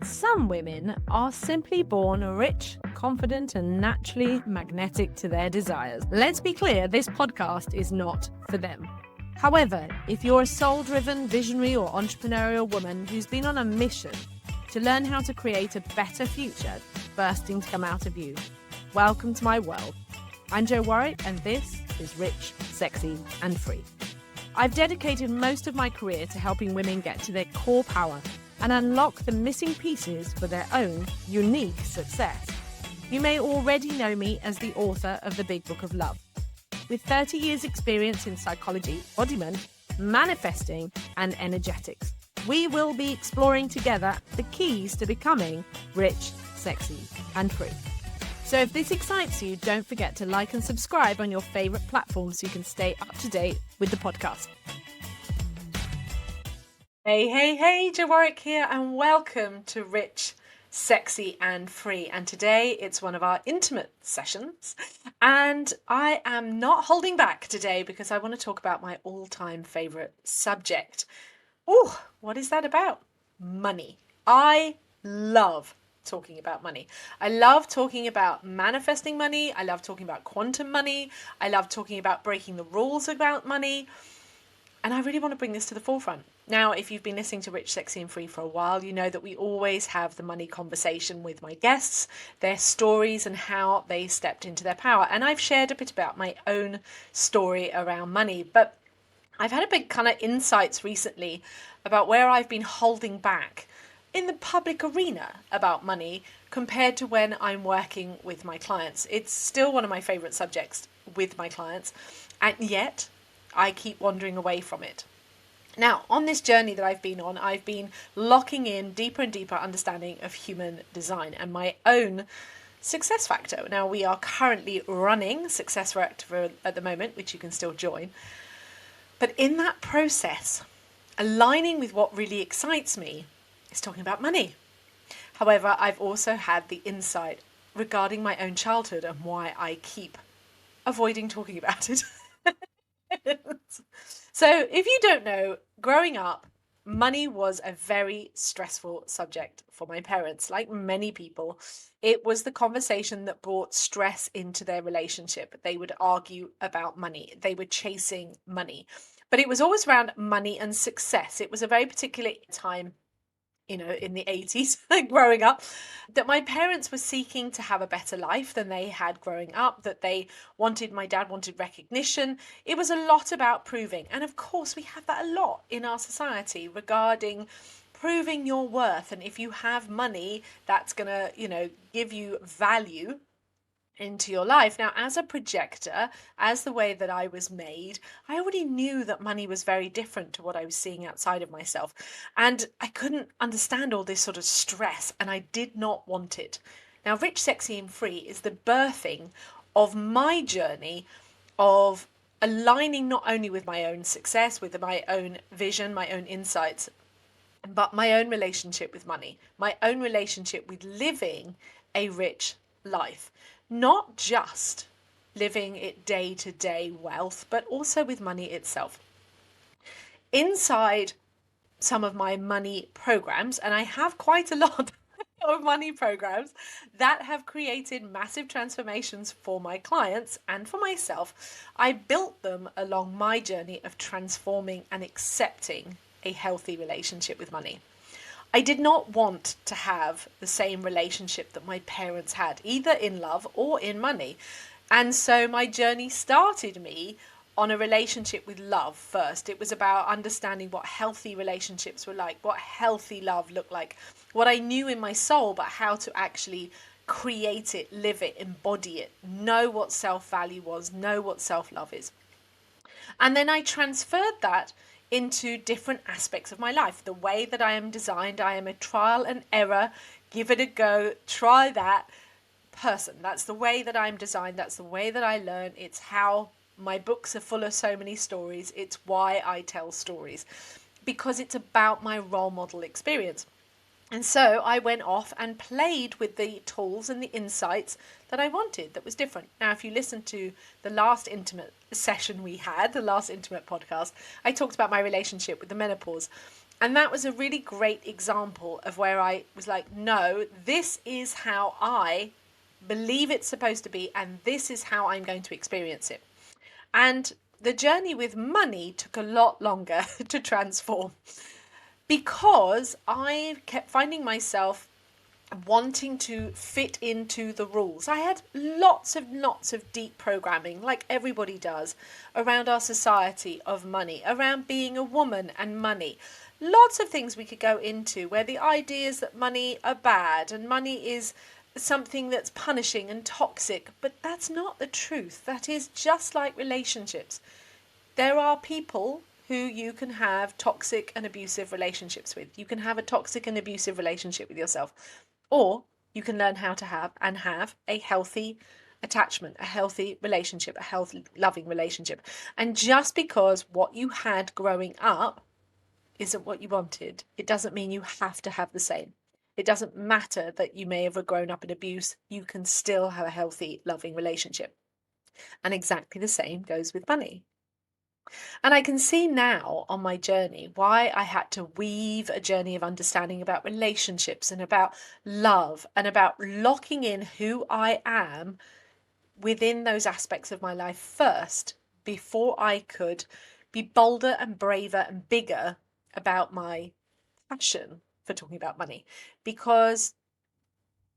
Some women are simply born rich, confident, and naturally magnetic to their desires. Let's be clear, this podcast is not for them. However, if you're a soul-driven, visionary, or entrepreneurial woman who's been on a mission to learn how to create a better future bursting to come out of you, welcome to my world. I'm Jo Warwick, and this is Rich, Sexy, and Free. I've dedicated most of my career to helping women get to their core power and unlock the missing pieces for their own unique success. You may already know me as the author of The Big Book of Love. With 30 years experience in psychology, embodiment, manifesting, and energetics, we will be exploring together the keys to becoming rich, sexy, and free. So if this excites you, don't forget to like and subscribe on your favorite platforms so you can stay up to date with the podcast. Hey, Jo Warwick here, and welcome to Rich, Sexy, and Free. And today it's one of our intimate sessions, and I am not holding back today because I want to talk about my all-time favorite subject. Oh, what is that about? Money. I love talking about money. I love talking about manifesting money. I love talking about quantum money. I love talking about breaking the rules about money. And I really want to bring this to the forefront. Now, if you've been listening to Rich, Sexy, and Free for a while, you know that we always have the money conversation with my guests, their stories and how they stepped into their power. And I've shared a bit about my own story around money, but I've had a big kind of insights recently about where I've been holding back in the public arena about money compared to when I'm working with my clients. It's still one of my favorite subjects with my clients, and yet I keep wandering away from it. Now, on this journey that I've been locking in deeper and deeper understanding of human design and my own success factor. Now, we are currently running Success Factor at the moment, which you can still join. But in that process, aligning with what really excites me is talking about money. However, I've also had the insight regarding my own childhood and why I keep avoiding talking about it. So if you don't know, growing up, money was a very stressful subject for my parents. Like many people, it was the conversation that brought stress into their relationship. They would argue about money. They were chasing money. But it was always around money and success. It was a very particular time, in the 80s, growing up, that my parents were seeking to have a better life than they had growing up, that my dad wanted recognition. It was a lot about proving. And of course, we have that a lot in our society regarding proving your worth. And if you have money, that's going to, give you value into your life. Now, as a projector, as the way that I was made, I already knew that money was very different to what I was seeing outside of myself. And I couldn't understand all this sort of stress, and I did not want it. Now, Rich, Sexy, and Free is the birthing of my journey of aligning not only with my own success, with my own vision, my own insights, but my own relationship with money, my own relationship with living a rich life. Not just living it day-to-day wealth, but also with money itself. Inside some of my money programs, and I have quite a lot of money programs that have created massive transformations for my clients and for myself, I built them along my journey of transforming and accepting a healthy relationship with money. I did not want to have the same relationship that my parents had, either in love or in money. And so my journey started me on a relationship with love first. It was about understanding what healthy relationships were like, what healthy love looked like, what I knew in my soul, but how to actually create it, live it, embody it, know what self-value was, know what self-love is. And then I transferred that into different aspects of my life. The way that I am designed, I am a trial and error, give it a go, try that person. That's the way that I'm designed. That's the way that I learn. It's how my books are full of so many stories. It's why I tell stories, because it's about my role model experience. And so I went off and played with the tools and the insights that I wanted that was different. Now, if you listen to the last intimate session we had, the last intimate podcast, I talked about my relationship with the menopause. And that was a really great example of where I was like, no, this is how I believe it's supposed to be, and this is how I'm going to experience it. And the journey with money took a lot longer to transform because I kept finding myself wanting to fit into the rules. I had lots of deep programming, like everybody does, around our society of money, around being a woman and money. Lots of things we could go into where the ideas that money are bad and money is something that's punishing and toxic, but that's not the truth. That is just like relationships. There are people who you can have toxic and abusive relationships with. You can have a toxic and abusive relationship with yourself. Or you can learn how to have a healthy attachment, a healthy relationship, a healthy, loving relationship. And just because what you had growing up isn't what you wanted, it doesn't mean you have to have the same. It doesn't matter that you may have grown up in abuse, you can still have a healthy, loving relationship. And exactly the same goes with money. And I can see now on my journey why I had to weave a journey of understanding about relationships and about love and about locking in who I am within those aspects of my life first before I could be bolder and braver and bigger about my passion for talking about money. Because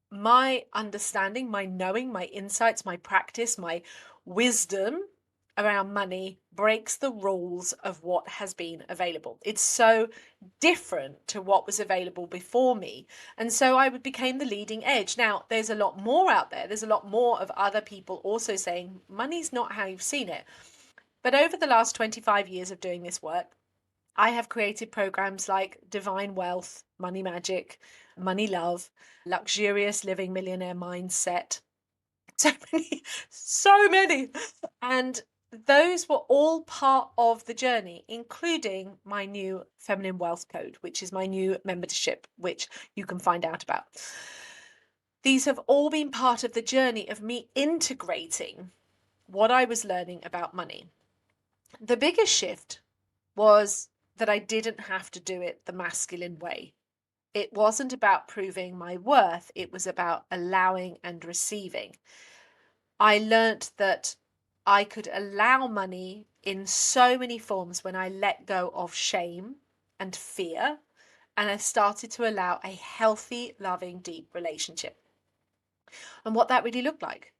my understanding, my knowing, my insights, my practice, my wisdom around money breaks the rules of what has been available. It's so different to what was available before me. And so I became the leading edge. Now, there's a lot more out there. There's a lot more of other people also saying money's not how you've seen it. But over the last 25 years of doing this work, I have created programs like Divine Wealth, Money Magic, Money Love, Luxurious Living Millionaire Mindset. So many, so many. And those were all part of the journey, including my new Feminine Wealth Code, which is my new membership, which you can find out about. These have all been part of the journey of me integrating what I was learning about money. The biggest shift was that I didn't have to do it the masculine way. It wasn't about proving my worth, it was about allowing and receiving. I learnt that I could allow money in so many forms when I let go of shame and fear, and I started to allow a healthy, loving, deep relationship. And what that really looked like.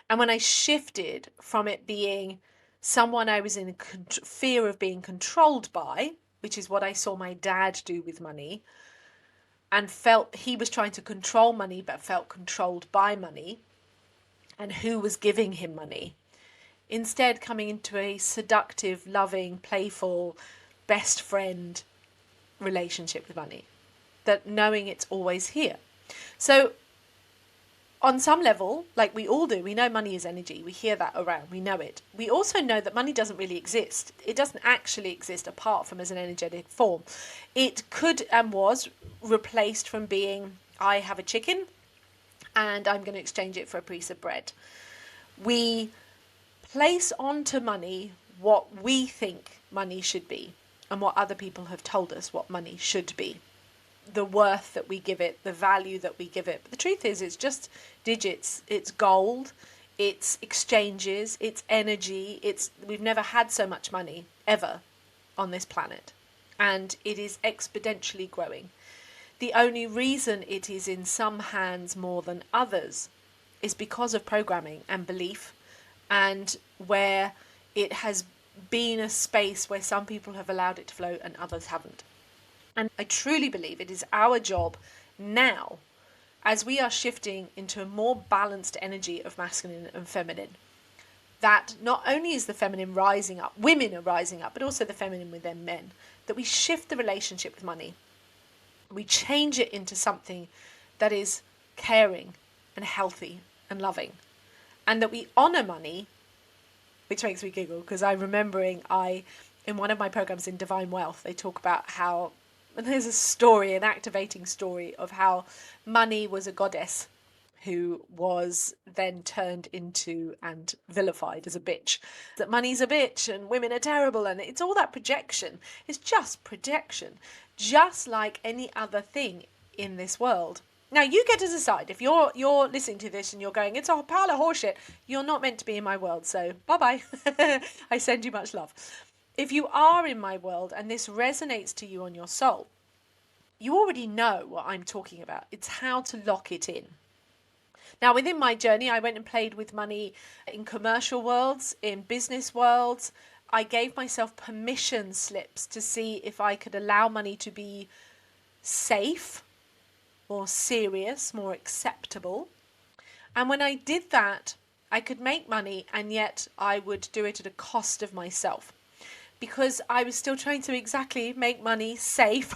And when I shifted from it being someone I was in fear of being controlled by, which is what I saw my dad do with money, and felt he was trying to control money but felt controlled by money, and who was giving him money, instead coming into a seductive, loving, playful, best friend relationship with money, that knowing it's always here. So on some level, like we all do, we know money is energy. We hear that around, we know it. We also know that money doesn't really exist. It doesn't actually exist apart from as an energetic form. It could and was replaced from being, I have a chicken and I'm going to exchange it for a piece of bread. We place onto money what we think money should be and what other people have told us what money should be. The worth that we give it, the value that we give it. But the truth is, it's just digits, it's gold, it's exchanges, it's energy, we've never had so much money ever on this planet, and it is exponentially growing. The only reason it is in some hands more than others is because of programming and belief, and where it has been a space where some people have allowed it to flow and others haven't. And I truly believe it is our job now, as we are shifting into a more balanced energy of masculine and feminine, that not only is the feminine rising up, women are rising up, but also the feminine within men, that we shift the relationship with money. We change it into something that is caring and healthy and loving. And that we honour money, which makes me giggle, because I'm remembering in one of my programs in Divine Wealth, they talk about how, and there's a story, an activating story of how money was a goddess who was then turned into and vilified as a bitch. That money's a bitch and women are terrible, and it's all that projection. It's just projection, just like any other thing in this world. Now you get to decide. If you're listening to this and you're going, it's a pile of horseshit, you're not meant to be in my world, so bye-bye. I send you much love. If you are in my world and this resonates to you on your soul, you already know what I'm talking about. It's how to lock it in. Now, within my journey, I went and played with money in commercial worlds, in business worlds. I gave myself permission slips to see if I could allow money to be safe, more serious, more acceptable. And when I did that, I could make money, and yet I would do it at a cost of myself, because I was still trying to exactly make money safe,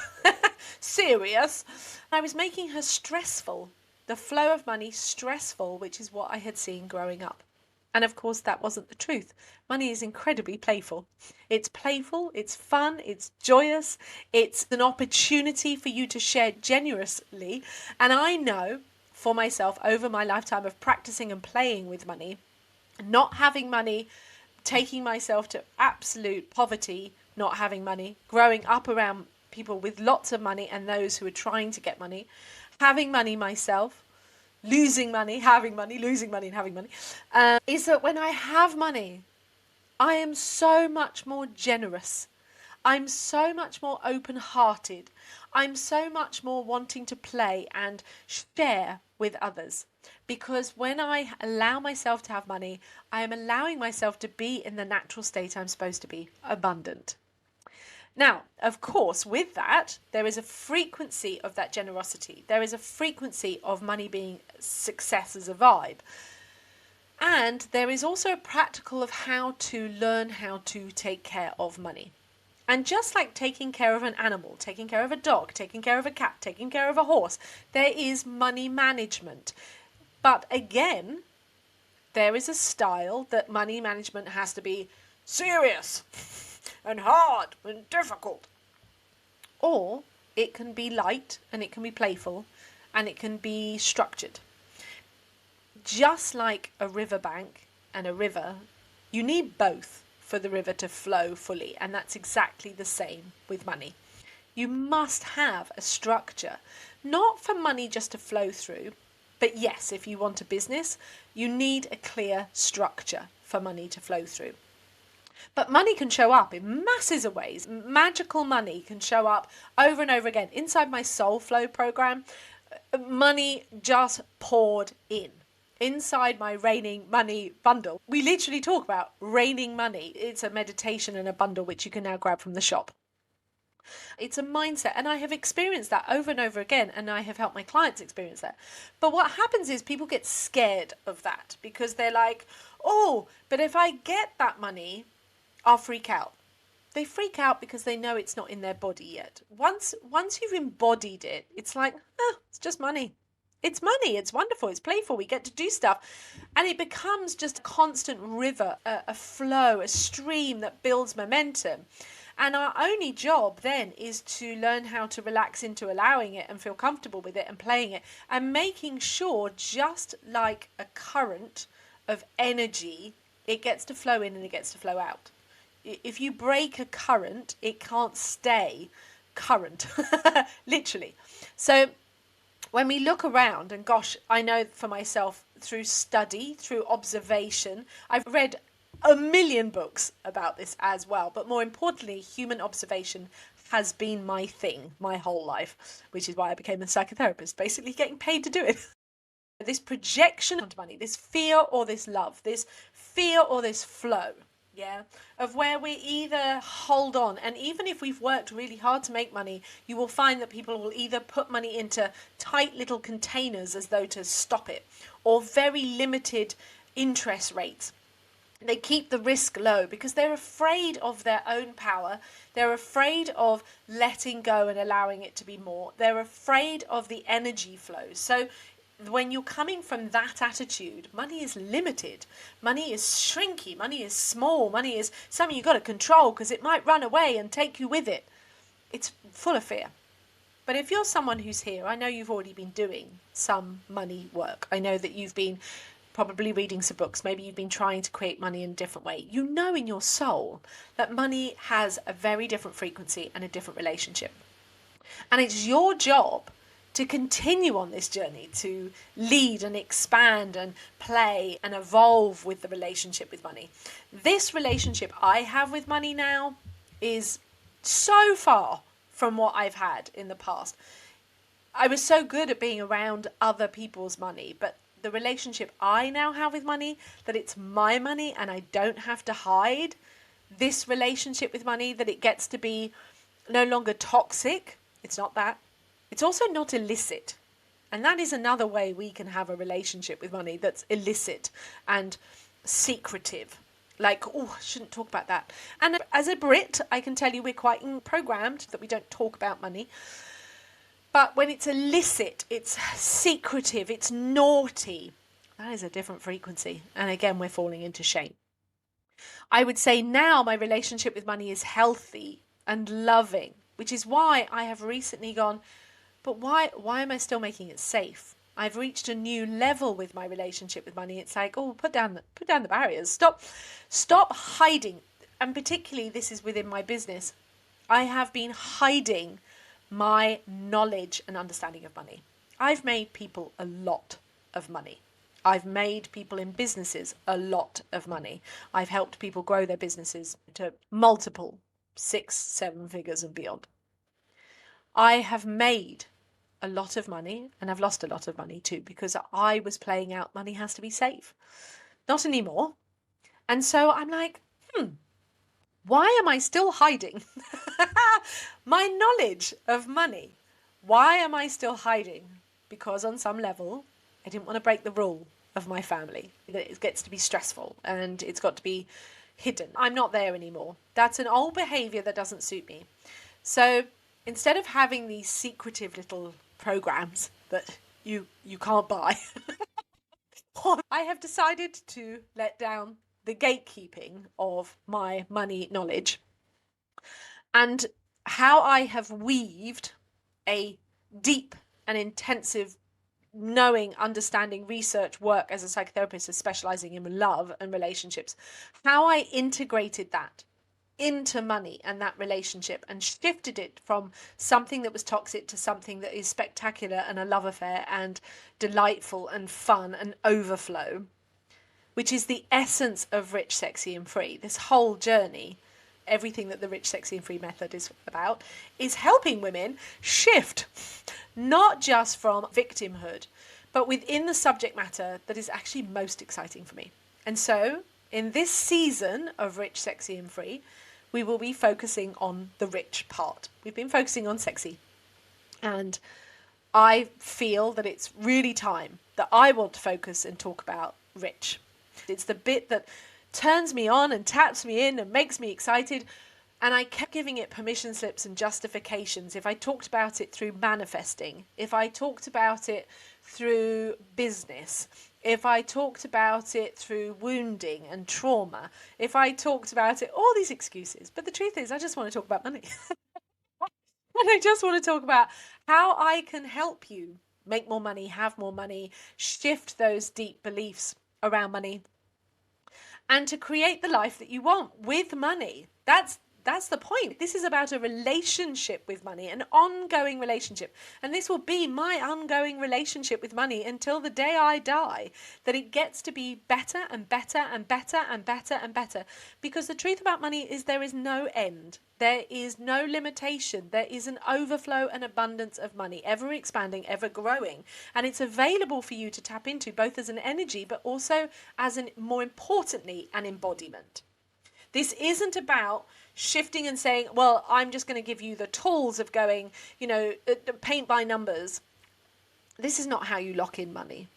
serious. I was making her stressful, the flow of money stressful, which is what I had seen growing up. And of course, that wasn't the truth. Money is incredibly playful. It's playful, it's fun, it's joyous, it's an opportunity for you to share generously. And I know for myself, over my lifetime of practicing and playing with money, not having money, taking myself to absolute poverty, not having money, growing up around people with lots of money and those who are trying to get money, having money myself, losing money, having money, losing money and having money, is that when I have money, I am so much more generous. I'm so much more open-hearted. I'm so much more wanting to play and share with others. Because when I allow myself to have money, I am allowing myself to be in the natural state I'm supposed to be, abundant. Now, of course, with that, there is a frequency of that generosity. There is a frequency of money being success as a vibe. And there is also a practical of how to learn how to take care of money. And just like taking care of an animal, taking care of a dog, taking care of a cat, taking care of a horse, there is money management. But again, there is a style that money management has to be serious and hard and difficult. Or it can be light and it can be playful and it can be structured. Just like a riverbank and a river, you need both for the river to flow fully, and that's exactly the same with money. You must have a structure, not for money just to flow through, but yes, if you want a business, you need a clear structure for money to flow through. But money can show up in masses of ways. Magical money can show up over and over again. Inside my Soul Flow program, money just poured in. Inside my Raining Money bundle, we literally talk about raining money. It's a meditation and a bundle which you can now grab from the shop. It's a mindset, and I have experienced that over and over again, and I have helped my clients experience that. But what happens is people get scared of that because they're like, oh, but if I get that money, I'll freak out. They freak out because they know it's not in their body yet. Once you've embodied it, it's like, it's just money. It's money, it's wonderful, it's playful, we get to do stuff. And it becomes just a constant river, a flow, a stream that builds momentum. And our only job then is to learn how to relax into allowing it and feel comfortable with it and playing it and making sure, just like a current of energy, it gets to flow in and it gets to flow out. If you break a current, it can't stay current, literally. So when we look around, and gosh, I know for myself through study, through observation, I've read a million books about this as well, but more importantly, human observation has been my thing my whole life, which is why I became a psychotherapist, basically getting paid to do it. This projection onto money, this fear or this love, this fear or this flow, yeah, of where we either hold on, and even if we've worked really hard to make money, you will find that people will either put money into tight little containers as though to stop it, or very limited interest rates. They keep the risk low because they're afraid of their own power. They're afraid of letting go and allowing it to be more. They're afraid of the energy flows. So when you're coming from that attitude, money is limited, money is shrinky, money is small, money is something you've got to control because it might run away and take you with it. It's full of fear. But if you're someone who's here, I know you've already been doing some money work. I know that you've been probably reading some books. Maybe you've been trying to create money in a different way. You know in your soul that money has a very different frequency and a different relationship. And it's your job to continue on this journey, to lead and expand and play and evolve with the relationship with money. This relationship I have with money now is so far from what I've had in the past. I was so good at being around other people's money, but the relationship I now have with money, that it's my money and I don't have to hide this relationship with money, that it gets to be no longer toxic. It's not that. It's also not illicit. And that is another way we can have a relationship with money that's illicit and secretive. Like, oh, I shouldn't talk about that. And as a Brit, I can tell you we're quite programmed that we don't talk about money. But when it's illicit, it's secretive, it's naughty, that is a different frequency. And again, we're falling into shame. I would say now my relationship with money is healthy and loving, which is why I have recently gone, but why am I still making it safe? I've reached a new level with my relationship with money. It's like, oh, put down the barriers. Stop hiding. And particularly this is within my business. I have been hiding my knowledge and understanding of money. I've made people a lot of money. I've made people in businesses a lot of money. I've helped people grow their businesses to multiple 6-7 figures and beyond. I have made a lot of money, and I've lost a lot of money too, because I was playing out money has to be safe. Not anymore. And so I'm like, why am I still hiding my knowledge of money? Why am I still hiding? Because on some level, I didn't want to break the rule of my family. It gets to be stressful and it's got to be hidden. I'm not there anymore. That's an old behavior that doesn't suit me. So instead of having these secretive little programs that you can't buy, I have decided to let down the gatekeeping of my money knowledge, and how I have weaved a deep and intensive knowing, understanding, research work as a psychotherapist, is specializing in love and relationships, how I integrated that into money and that relationship and shifted it from something that was toxic to something that is spectacular and a love affair and delightful and fun and overflow, which is the essence of Rich, Sexy and Free. This whole journey, everything that the Rich, Sexy and Free method is about, is helping women shift not just from victimhood, but within the subject matter that is actually most exciting for me. And so in this season of Rich, Sexy and Free, we will be focusing on the rich part. We've been focusing on sexy. And I feel that it's really time that I want to focus and talk about rich. It's the bit that turns me on and taps me in and makes me excited. And I kept giving it permission slips and justifications. If I talked about it through manifesting, if I talked about it through business, if I talked about it through wounding and trauma, if I talked about it, all these excuses. But the truth is, I just want to talk about money. And I just want to talk about how I can help you make more money, have more money, shift those deep beliefs around money, and to create the life that you want with money. That's the point. This is about a relationship with money, an ongoing relationship. And this will be my ongoing relationship with money until the day I die, that it gets to be better and better and better and better and better. Because the truth about money is there is no end. There is no limitation. There is an overflow and abundance of money, ever expanding, ever growing. And it's available for you to tap into both as an energy, but also as more importantly, an embodiment. This isn't about shifting and saying, well, I'm just going to give you the tools of going, paint by numbers. This is not how you lock in money.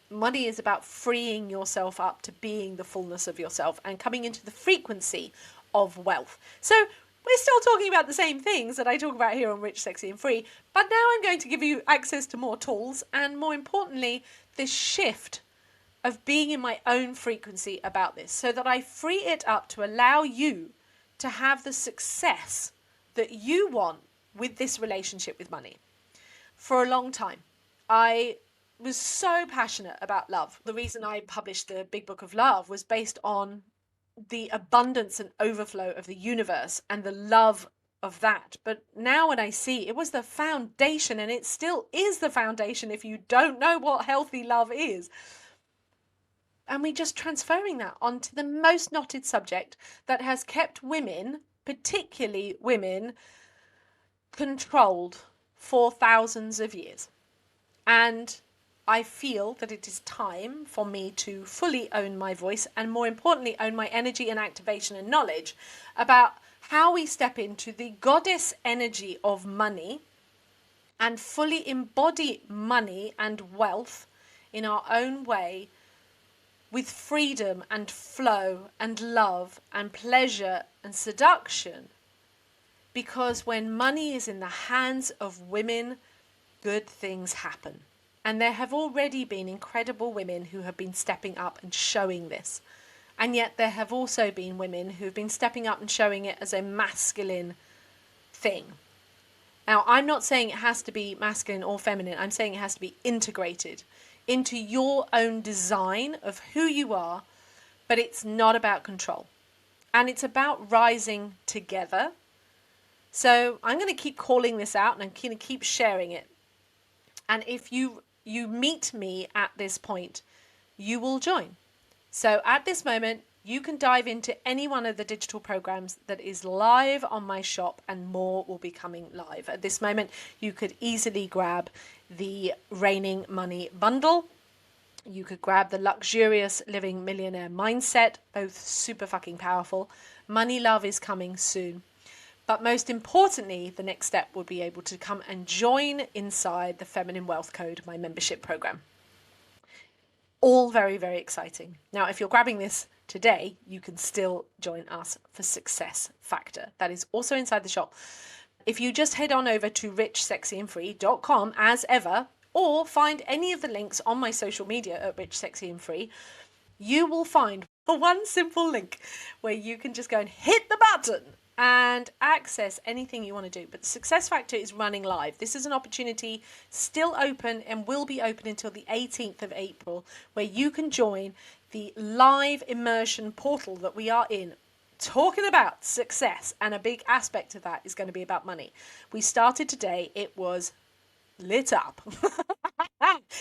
Money is about freeing yourself up to being the fullness of yourself and coming into the frequency of wealth. So we're still talking about the same things that I talk about here on Rich, Sexy and Free, but now I'm going to give you access to more tools and, more importantly, this shift of being in my own frequency about this, so that I free it up to allow you to have the success that you want with this relationship with money. For a long time, I was so passionate about love. The reason I published the Big Book of Love was based on the abundance and overflow of the universe and the love of that. But now when I see it was the foundation, and it still is the foundation if you don't know what healthy love is. And we just transferring that onto the most knotted subject that has kept women, particularly women, controlled for thousands of years. And I feel that it is time for me to fully own my voice, and more importantly, own my energy and activation and knowledge about how we step into the goddess energy of money and fully embody money and wealth in our own way, with freedom and flow and love and pleasure and seduction. Because when money is in the hands of women, good things happen. And there have already been incredible women who have been stepping up and showing this. And yet there have also been women who've been stepping up and showing it as a masculine thing. Now, I'm not saying it has to be masculine or feminine. I'm saying it has to be integrated into your own design of who you are, but it's not about control. And it's about rising together. So I'm going to keep calling this out, and I'm going to keep sharing it. And if you meet me at this point, you will join. So at this moment, you can dive into any one of the digital programs that is live on my shop, and more will be coming live. At this moment, you could easily grab the Raining Money bundle. You could grab the Luxurious Living Millionaire Mindset, both super fucking powerful. Money Love is coming soon. But most importantly, the next step will be able to come and join inside the Feminine Wealth Code, my membership program. All very, very exciting. Now, if you're grabbing this today, you can still join us for Success Factor. That is also inside the shop. If you just head on over to richsexyandfree.com as ever, or find any of the links on my social media at Rich, Sexy and Free, you will find one simple link where you can just go and hit the button and access anything you want to do. But the Success Factor is running live. This is an opportunity still open and will be open until the 18th of April, where you can join the live immersion portal that we are in, talking about success. And a big aspect of that is going to be about money. We started today. It was lit up.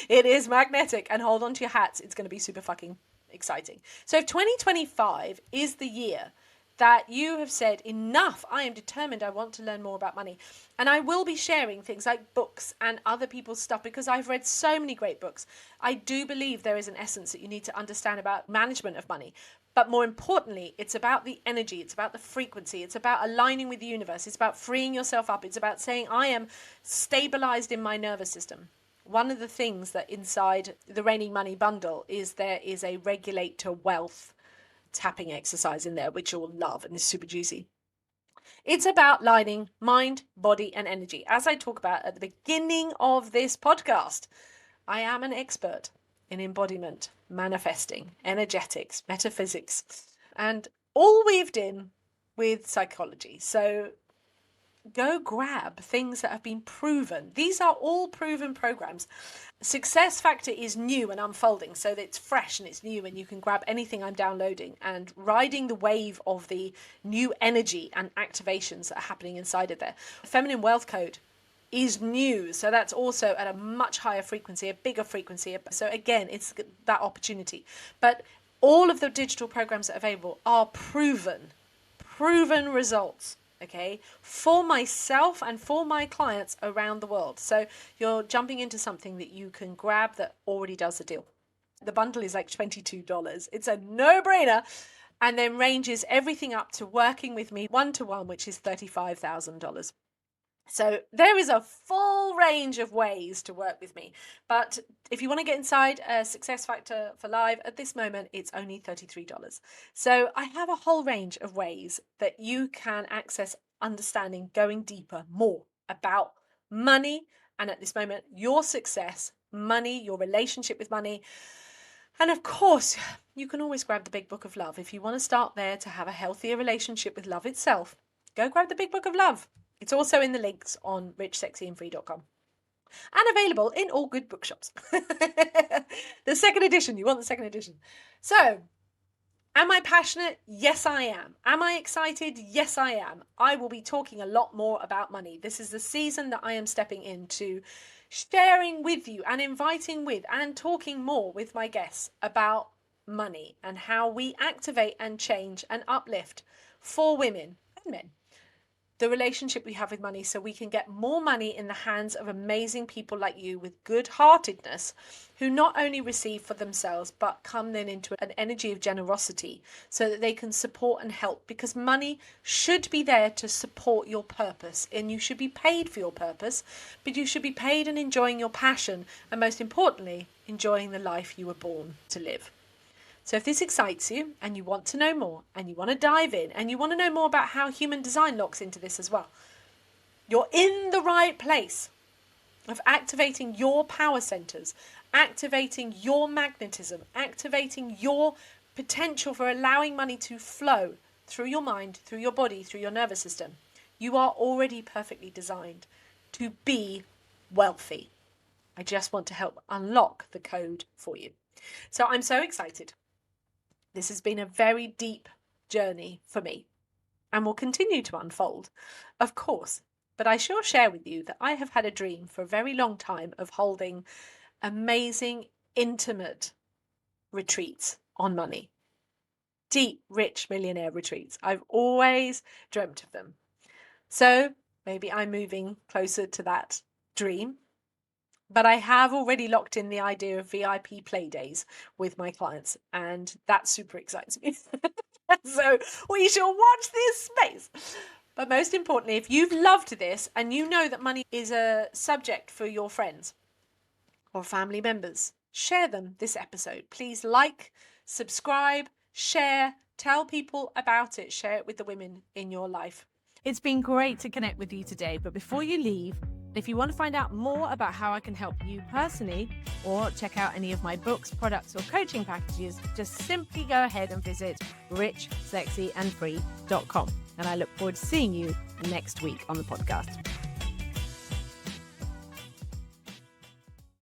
It is magnetic, and hold on to your hats. It's going to be super fucking exciting. So if 2025 is the year that you have said, enough, I am determined, I want to learn more about money. And I will be sharing things like books and other people's stuff, because I've read so many great books. I do believe there is an essence that you need to understand about management of money. But more importantly, it's about the energy, it's about the frequency, it's about aligning with the universe, it's about freeing yourself up, it's about saying, I am stabilized in my nervous system. One of the things that inside the Raining Money bundle is there is a regulate to wealth tapping exercise in there, which you'll love and is super juicy. It's about lining mind, body, and energy. As I talk about at the beginning of this podcast, I am an expert in embodiment, manifesting, energetics, metaphysics, and all weaved in with psychology. So go grab things that have been proven. These are all proven programs. Success Factor is new and unfolding, so that it's fresh and it's new, and you can grab anything I'm downloading and riding the wave of the new energy and activations that are happening inside of there. Feminine Wealth Code is new, so that's also at a much higher frequency, a bigger frequency. So again, it's that opportunity. But all of the digital programs that are available are proven results. Okay, for myself and for my clients around the world. So you're jumping into something that you can grab that already does the deal. The bundle is like $22. It's a no-brainer, and then ranges everything up to working with me one-to-one, which is $35,000. So there is a full range of ways to work with me. But if you want to get inside a Success Factor for Live, at this moment, it's only $33. So I have a whole range of ways that you can access understanding, going deeper, more about money. And at this moment, your success, money, your relationship with money. And of course, you can always grab the Big Book of Love. If you want to start there to have a healthier relationship with love itself, go grab the Big Book of Love. It's also in the links on richsexyandfree.com. and available in all good bookshops. The second edition, you want the second edition. So, am I passionate? Yes, I am. Am I excited? Yes, I am. I will be talking a lot more about money. This is the season that I am stepping into, sharing with you and inviting with and talking more with my guests about money and how we activate and change and uplift for women and men the relationship we have with money, so we can get more money in the hands of amazing people like you with good-heartedness, who not only receive for themselves but come then into an energy of generosity so that they can support and help, because money should be there to support your purpose, and you should be paid for your purpose, but you should be paid and enjoying your passion, and most importantly, enjoying the life you were born to live. So if this excites you and you want to know more and you want to dive in and you want to know more about how human design locks into this as well, you're in the right place of activating your power centers, activating your magnetism, activating your potential for allowing money to flow through your mind, through your body, through your nervous system. You are already perfectly designed to be wealthy. I just want to help unlock the code for you. So I'm so excited. This has been a very deep journey for me and will continue to unfold, of course. But I shall share with you that I have had a dream for a very long time of holding amazing, intimate retreats on money. Deep, rich millionaire retreats. I've always dreamt of them. So maybe I'm moving closer to that dream. But I have already locked in the idea of VIP play days with my clients, and that super excites me. So we shall watch this space. But most importantly, if you've loved this and you know that money is a subject for your friends or family members, share them this episode. Please like, subscribe, share, tell people about it. Share it with the women in your life. It's been great to connect with you today, but before you leave, if you want to find out more about how I can help you personally or check out any of my books, products, or coaching packages, just simply go ahead and visit richsexyandfree.com. And I look forward to seeing you next week on the podcast.